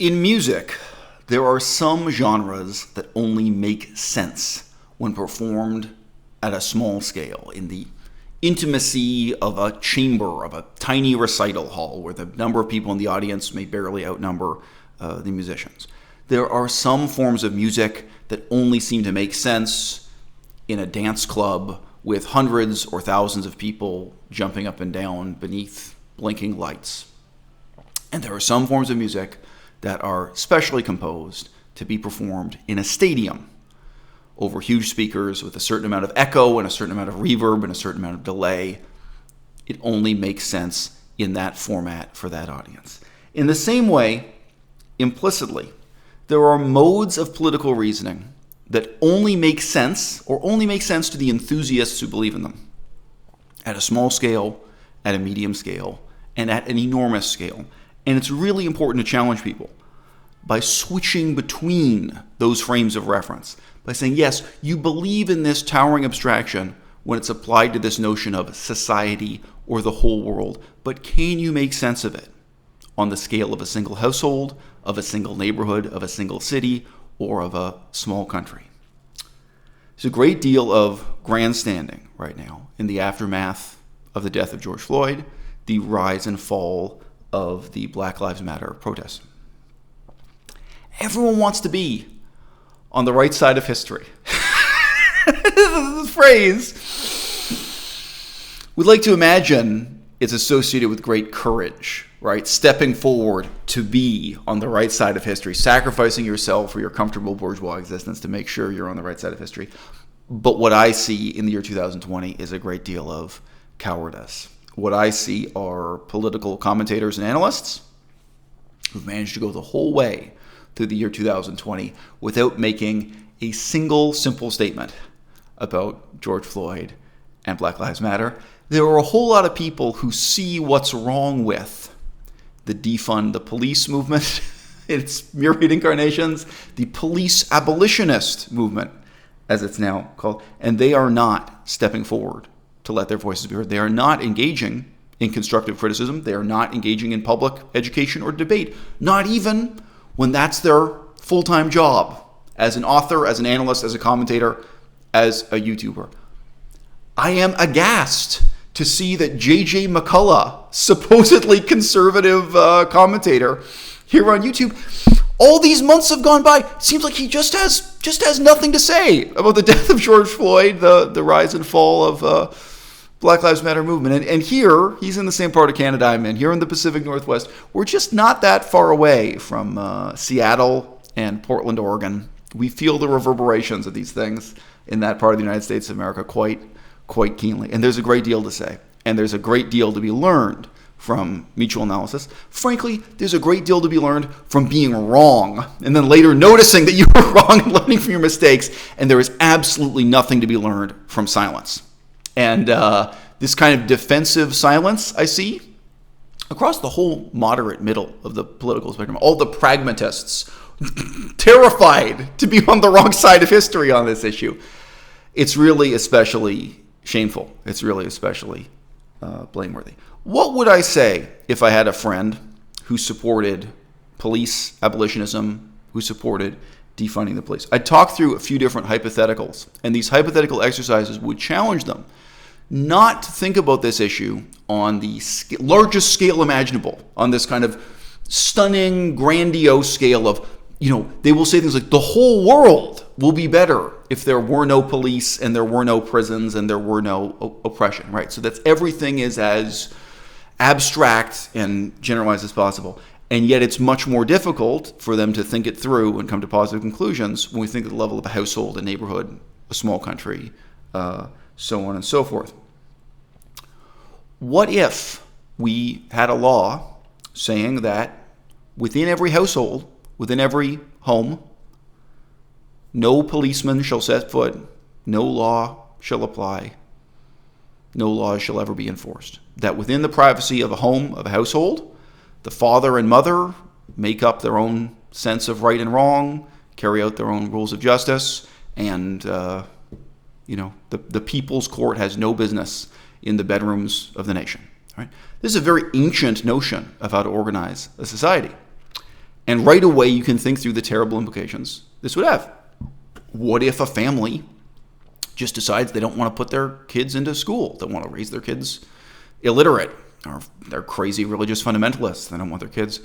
In music, there are some genres that only make sense when performed at a small scale, in the intimacy of a chamber, of a tiny recital hall where the number of people in the audience may barely outnumber the musicians. There are some forms of music that only seem to make sense in a dance club with hundreds or thousands of people jumping up and down beneath blinking lights. And there are some forms of music that are specially composed to be performed in a stadium over huge speakers with a certain amount of echo and a certain amount of reverb and a certain amount of delay. It only makes sense in that format for that audience. In the same way, implicitly, there are modes of political reasoning that only make sense, or only make sense to the enthusiasts who believe in them, at a small scale, at a medium scale, and at an enormous scale. And it's really important to challenge people by switching between those frames of reference, by saying, yes, you believe in this towering abstraction when it's applied to this notion of society or the whole world, but can you make sense of it on the scale of a single household, of a single neighborhood, of a single city, or of a small country? There's a great deal of grandstanding right now in the aftermath of the death of George Floyd, the rise and fall of the Black Lives Matter protests. Everyone wants to be on the right side of history. This phrase, we'd like to imagine it's associated with great courage, right? Stepping forward to be on the right side of history, sacrificing yourself or your comfortable bourgeois existence to make sure you're on the right side of history. But what I see in the year 2020 is a great deal of cowardice. What I see are political commentators and analysts who've managed to go the whole way through the year 2020 without making a single simple statement about George Floyd and Black Lives Matter. There are a whole lot of people who see what's wrong with the Defund the Police movement, its myriad incarnations, the police abolitionist movement, as it's now called, and they are not stepping forward to let their voices be heard. They are not engaging in constructive criticism. They are not engaging in public education or debate, not even when that's their full-time job as an author, as an analyst, as a commentator, as a YouTuber. I am aghast to see that J.J. McCullough, supposedly conservative commentator here on YouTube, all these months have gone by. Seems like he just has nothing to say about the death of George Floyd, the rise and fall of Black Lives Matter movement. And here, he's in the same part of Canada I'm in, here in the Pacific Northwest. We're just not that far away from Seattle and Portland, Oregon. We feel the reverberations of these things in that part of the United States of America quite keenly. And there's a great deal to say. And there's a great deal to be learned from mutual analysis. Frankly, there's a great deal to be learned from being wrong and then later noticing that you were wrong and learning from your mistakes. And there is absolutely nothing to be learned from silence. And this kind of defensive silence I see across the whole moderate middle of the political spectrum, all the pragmatists terrified to be on the wrong side of history on this issue. It's really especially shameful. It's really especially blameworthy. What would I say if I had a friend who supported police abolitionism, who supported defunding the police? I'd talk through a few different hypotheticals, and these hypothetical exercises would challenge them not to think about this issue on the largest scale imaginable, on this kind of stunning, grandiose scale of, they will say things like, the whole world will be better if there were no police and there were no prisons and there were no oppression, right? So that's everything is as abstract and generalized as possible. And yet it's much more difficult for them to think it through and come to positive conclusions when we think at the level of a household, a neighborhood, a small country, so on and so forth. What if we had a law saying that within every household, within every home, no policeman shall set foot, no law shall apply, no laws shall ever be enforced? That within the privacy of a home, of a household, the father and mother make up their own sense of right and wrong, carry out their own rules of justice, and the people's court has no business in the bedrooms of the nation. Right? This is a very ancient notion of how to organize a society. And right away, you can think through the terrible implications this would have. What if a family just decides they don't want to put their kids into school? They want to raise their kids illiterate, or they're crazy religious fundamentalists. They don't want their kids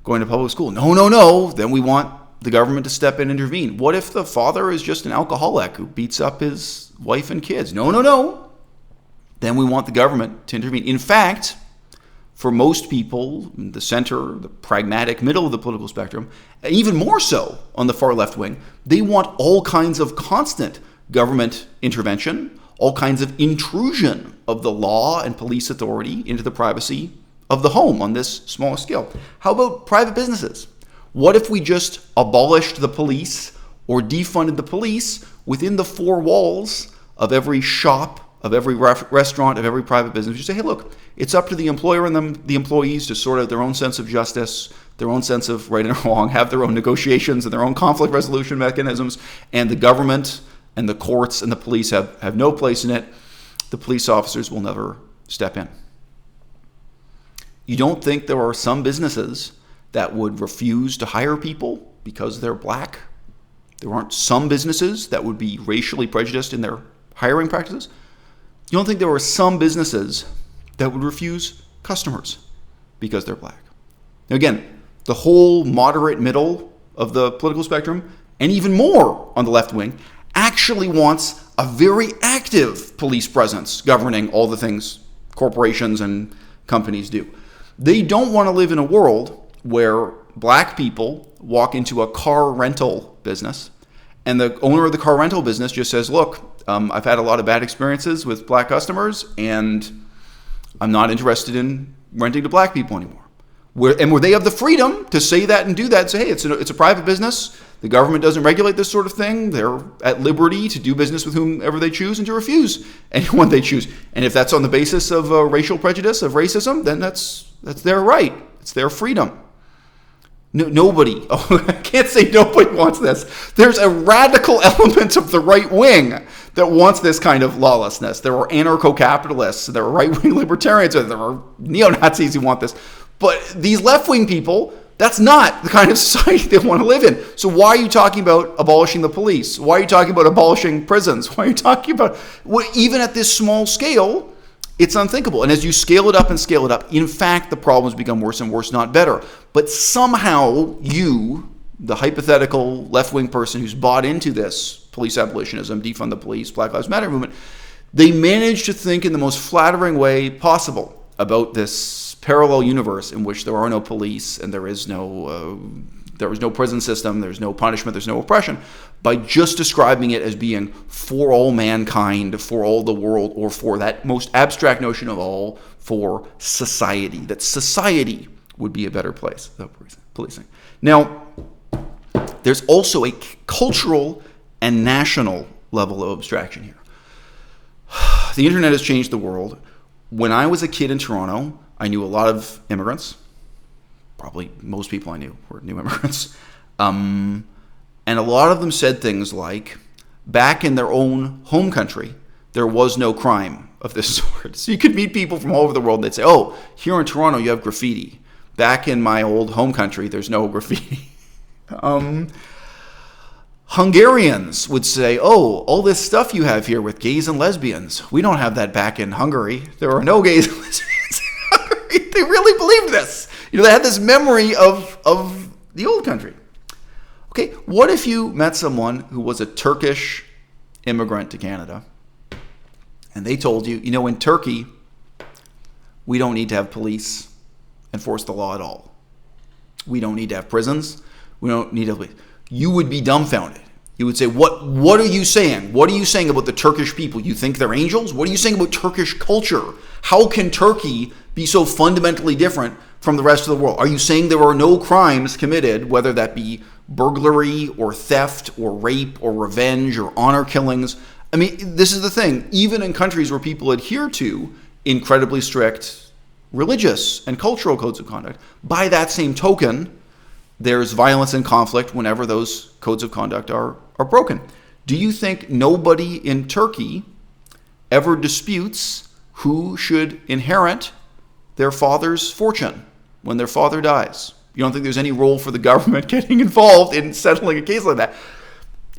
going to public school. No. Then we want the government to step in and intervene. What if the father is just an alcoholic who beats up his wife and kids? No. Then we want the government to intervene. In fact, for most people, the center, the pragmatic middle of the political spectrum, even more so on the far left wing, they want all kinds of constant government intervention, all kinds of intrusion of the law and police authority into the privacy of the home on this small scale. How about private businesses? What if we just abolished the police or defunded the police within the four walls of every shop, of every restaurant, of every private business? You say, hey, look, it's up to the employer and the employees to sort out their own sense of justice, their own sense of right and wrong, have their own negotiations and their own conflict resolution mechanisms, and the government and the courts and the police have no place in it. The police officers will never step in. You don't think there are some businesses that would refuse to hire people because they're black? There aren't some businesses that would be racially prejudiced in their hiring practices? You don't think there are some businesses that would refuse customers because they're black? Now again, the whole moderate middle of the political spectrum, and even more on the left wing, actually wants a very active police presence governing all the things corporations and companies do. They don't want to live in a world where black people walk into a car rental business and the owner of the car rental business just says, look, I've had a lot of bad experiences with black customers and I'm not interested in renting to black people anymore. Where they have the freedom to say that and do that and say, hey, it's a private business. The government doesn't regulate this sort of thing. They're at liberty to do business with whomever they choose and to refuse anyone they choose. And if that's on the basis of racial prejudice, of racism, then that's their right. It's their freedom. Nobody, I can't say nobody wants this. There's a radical element of the right wing that wants this kind of lawlessness. There are anarcho-capitalists, there are right-wing libertarians, there are neo-Nazis who want this. But these left-wing people, that's not the kind of society they want to live in. So why are you talking about abolishing the police? Why are you talking about abolishing prisons? Why are you talking about, even at this small scale, it's unthinkable. And as you scale it up and scale it up, in fact, the problems become worse and worse, not better. But somehow you, the hypothetical left-wing person who's bought into this police abolitionism, defund the police, Black Lives Matter movement, they manage to think in the most flattering way possible about this parallel universe in which there are no police and there is no prison system, there's no punishment, there's no oppression, by just describing it as being for all mankind, for all the world, or for that most abstract notion of all, for society, that society would be a better place without policing. Now, there's also a cultural and national level of abstraction here. The internet has changed the world. When I was a kid in Toronto, I knew a lot of immigrants. Probably most people I knew were new immigrants. And a lot of them said things like, back in their own home country, there was no crime of this sort. So you could meet people from all over the world and they'd say, oh, here in Toronto you have graffiti. Back in my old home country, there's no graffiti. Hungarians would say, oh, all this stuff you have here with gays and lesbians, we don't have that back in Hungary. There are no gays and lesbians in Hungary. They really believed this. They had this memory of the old country. Okay, what if you met someone who was a Turkish immigrant to Canada and they told you, in Turkey, we don't need to have police enforce the law at all. We don't need to have prisons. We don't need to. You would be dumbfounded. You would say, what are you saying? What are you saying about the Turkish people? You think they're angels? What are you saying about Turkish culture? How can Turkey be so fundamentally different from the rest of the world? Are you saying there are no crimes committed, whether that be burglary or theft or rape or revenge or honor killings? I mean, this is the thing. Even in countries where people adhere to incredibly strict religious and cultural codes of conduct, by that same token, there's violence and conflict whenever those codes of conduct are broken. Do you think nobody in Turkey ever disputes who should inherit their father's fortune when their father dies? You don't think there's any role for the government getting involved in settling a case like that.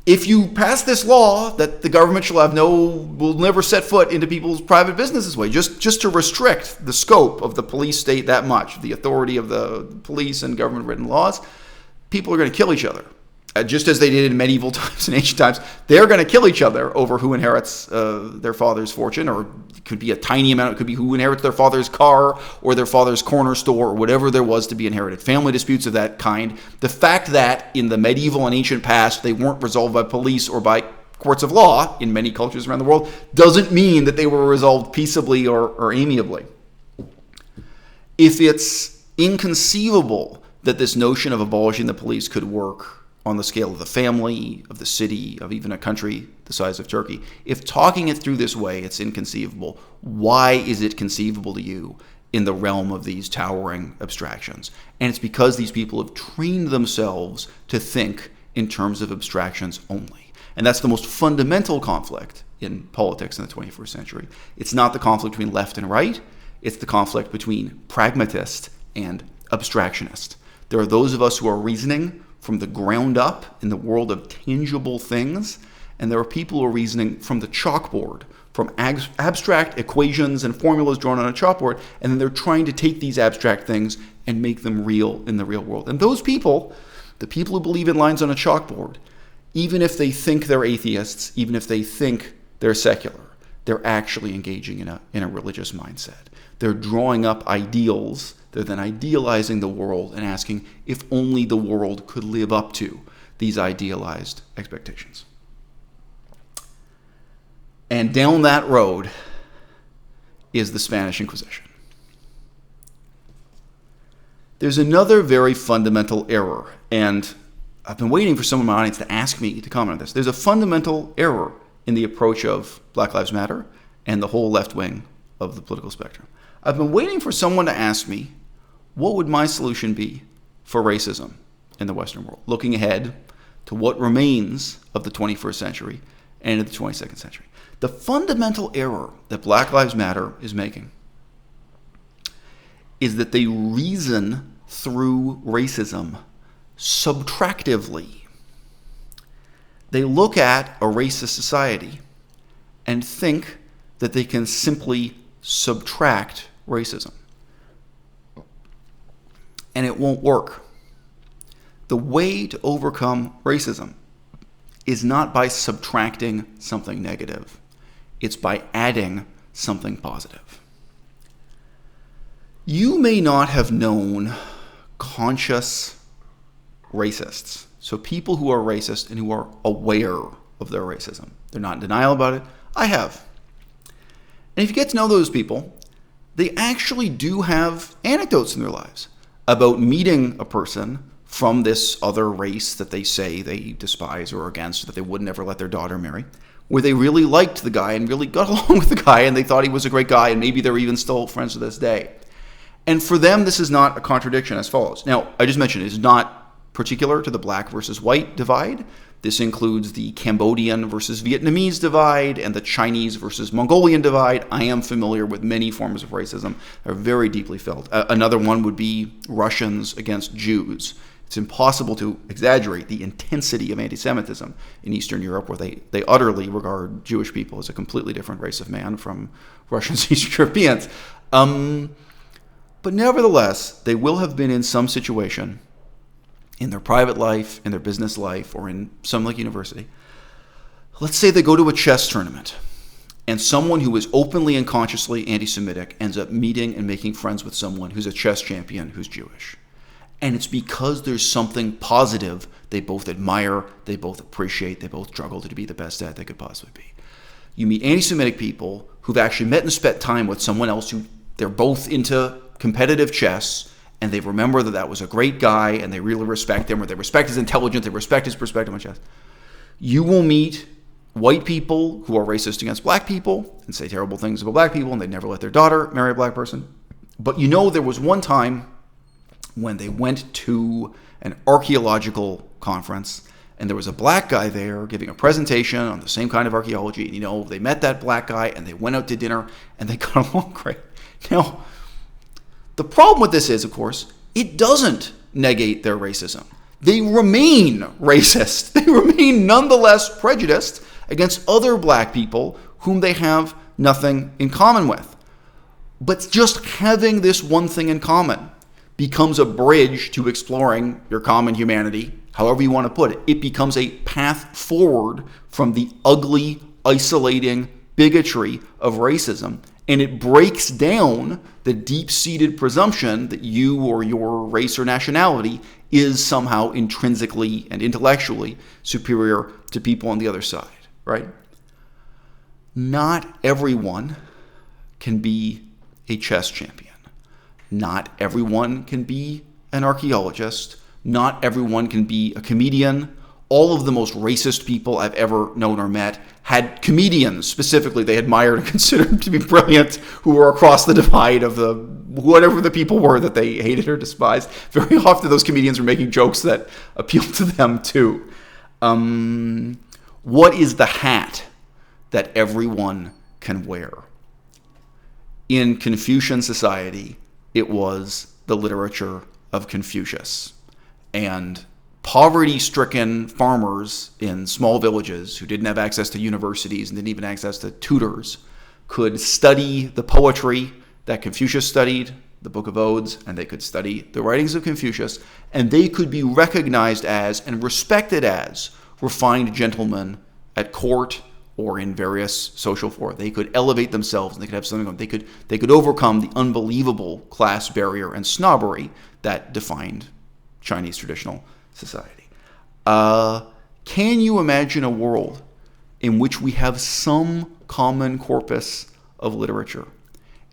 If you pass this law that the government will never set foot into people's private business this way, just to restrict the scope of the police state that much, the authority of the police and government-written laws, people are going to kill each other. Just as they did in medieval times and ancient times, they're going to kill each other over who inherits their father's fortune, or it could be a tiny amount. It could be who inherits their father's car or their father's corner store or whatever there was to be inherited. Family disputes of that kind. The fact that in the medieval and ancient past they weren't resolved by police or by courts of law in many cultures around the world doesn't mean that they were resolved peaceably or amiably. If it's inconceivable that this notion of abolishing the police could work on the scale of the family, of the city, of even a country the size of Turkey, if talking it through this way it's inconceivable, why is it conceivable to you in the realm of these towering abstractions? And it's because these people have trained themselves to think in terms of abstractions only. And that's the most fundamental conflict in politics in the 21st century. It's not the conflict between left and right, it's the conflict between pragmatist and abstractionist. There are those of us who are reasoning from the ground up in the world of tangible things, and there are people who are reasoning from the chalkboard, from abstract equations and formulas drawn on a chalkboard, and then they're trying to take these abstract things and make them real in the real world. And those people, the people who believe in lines on a chalkboard, even if they think they're atheists, even if they think they're secular, they're actually engaging in a religious mindset. They're drawing up ideals. They're then idealizing the world and asking if only the world could live up to these idealized expectations. And down that road is the Spanish Inquisition. There's another very fundamental error, and I've been waiting for someone in my audience to ask me to comment on this. There's a fundamental error in the approach of Black Lives Matter and the whole left wing of the political spectrum. I've been waiting for someone to ask me, what would my solution be for racism in the Western world, looking ahead to what remains of the 21st century and into the 22nd century? The fundamental error that Black Lives Matter is making is that they reason through racism subtractively. They look at a racist society and think that they can simply subtract racism. And it won't work. The way to overcome racism is not by subtracting something negative. It's by adding something positive. You may not have known conscious racists. So people who are racist and who are aware of their racism. They're not in denial about it. I have. And if you get to know those people, they actually do have anecdotes in their lives about meeting a person from this other race that they say they despise or are against, that they would never let their daughter marry, where they really liked the guy and really got along with the guy and they thought he was a great guy, and maybe they're even still friends to this day. And for them, this is not a contradiction as follows. Now, I just mentioned it's not particular to the black versus white divide. This includes the Cambodian versus Vietnamese divide and the Chinese versus Mongolian divide. I am familiar with many forms of racism that are very deeply felt. Another one would be Russians against Jews. It's impossible to exaggerate the intensity of anti-Semitism in Eastern Europe, where they utterly regard Jewish people as a completely different race of man from Russians and Eastern Europeans. But nevertheless, they will have been in some situation in their private life, in their business life, or in some like university. Let's say they go to a chess tournament and someone who is openly and consciously anti-Semitic ends up meeting and making friends with someone who's a chess champion who's Jewish. And it's because there's something positive they both admire, they both appreciate, they both struggle to be the best at they could possibly be. You meet anti-Semitic people who've actually met and spent time with someone else who they're both into competitive chess, and they remember that that was a great guy, and they really respect him, or they respect his intelligence, they respect his perspective on chess. You will meet white people who are racist against black people and say terrible things about black people, and they never let their daughter marry a black person. But you know there was one time when they went to an archaeological conference, and there was a black guy there giving a presentation on the same kind of archaeology, and you know, they met that black guy, and they went out to dinner, and they got along great. Now, the problem with this is, of course, it doesn't negate their racism. They remain racist. They remain nonetheless prejudiced against other black people whom they have nothing in common with. But just having this one thing in common becomes a bridge to exploring your common humanity, however you want to put it. It becomes a path forward from the ugly, isolating bigotry of racism, and it breaks down the deep-seated presumption that you or your race or nationality is somehow intrinsically and intellectually superior to people on the other side, right? Not everyone can be a chess champion. Not everyone can be an archaeologist. Not everyone can be a comedian. All of the most racist people I've ever known or met had comedians specifically they admired and considered to be brilliant, who were across the divide of the whatever the people were that they hated or despised. Very often those comedians were making jokes that appealed to them too. What is the hat that everyone can wear? In Confucian society, it was the literature of Confucius. And poverty-stricken farmers in small villages who didn't have access to universities and didn't even have access to tutors could study the poetry that Confucius studied, the Book of Odes, and they could study the writings of Confucius, and they could be recognized as and respected as refined gentlemen at court or in various social fora. They could elevate themselves, and they could have something. They could overcome the unbelievable class barrier and snobbery that defined Chinese traditional society. Can you imagine a world in which we have some common corpus of literature,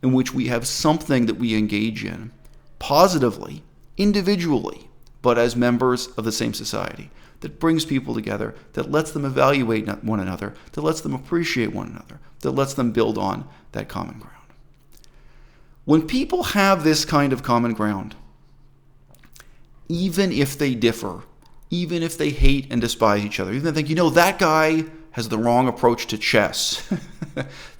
in which we have something that we engage in positively, individually, but as members of the same society, that brings people together, that lets them evaluate one another, that lets them appreciate one another, that lets them build on that common ground? When people have this kind of common ground, even if they differ, even if they hate and despise each other, even if they think, that guy has the wrong approach to chess.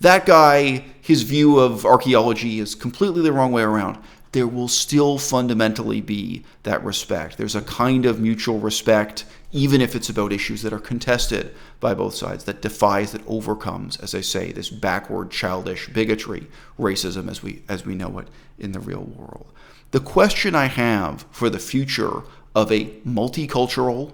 That guy, his view of archaeology is completely the wrong way around. There will still fundamentally be that respect. There's a kind of mutual respect, even if it's about issues that are contested by both sides, that defies, that overcomes, as I say, this backward, childish bigotry, racism as we know it in the real world. The question I have for the future of a multicultural,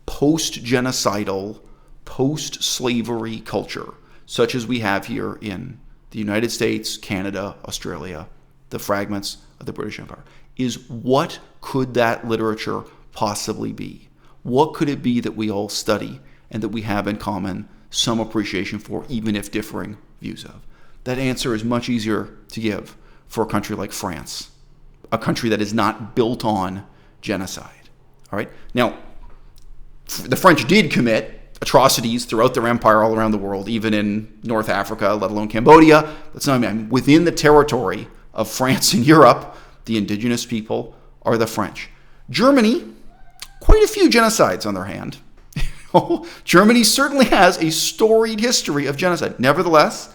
post-genocidal, post-slavery culture, such as we have here in the United States, Canada, Australia, the fragments of the British Empire, is what could that literature possibly be? What could it be that we all study and that we have in common some appreciation for, even if differing views of? That answer is much easier to give for a country like France, a country that is not built on genocide. All right. Now, the French did commit atrocities throughout their empire all around the world, even in North Africa, let alone Cambodia. That's not, within the territory of France and Europe, the indigenous people are the French. Germany, quite a few genocides on their hand. Germany certainly has a storied history of genocide. Nevertheless,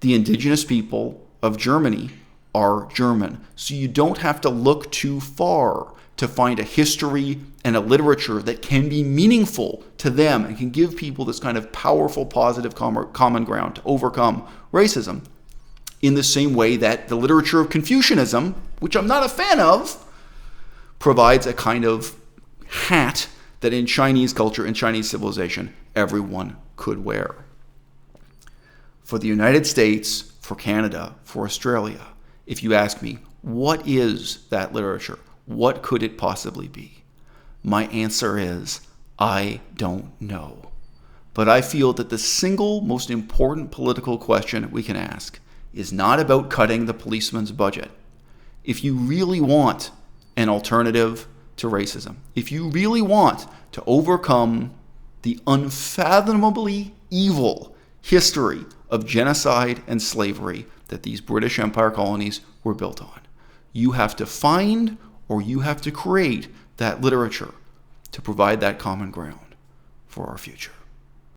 the indigenous people of Germany are German. So you don't have to look too far to find a history and a literature that can be meaningful to them and can give people this kind of powerful, positive common ground to overcome racism, in the same way that the literature of Confucianism, which I'm not a fan of, provides a kind of hat that in Chinese culture, in Chinese civilization, everyone could wear. For the United States, for Canada, for Australia, if you ask me, what is that literature? What could it possibly be? My answer is, I don't know. But I feel that the single most important political question we can ask is not about cutting the policeman's budget. If you really want an alternative to racism, if you really want to overcome the unfathomably evil history of genocide and slavery that these British Empire colonies were built on, you have to find or you have to create that literature to provide that common ground for our future.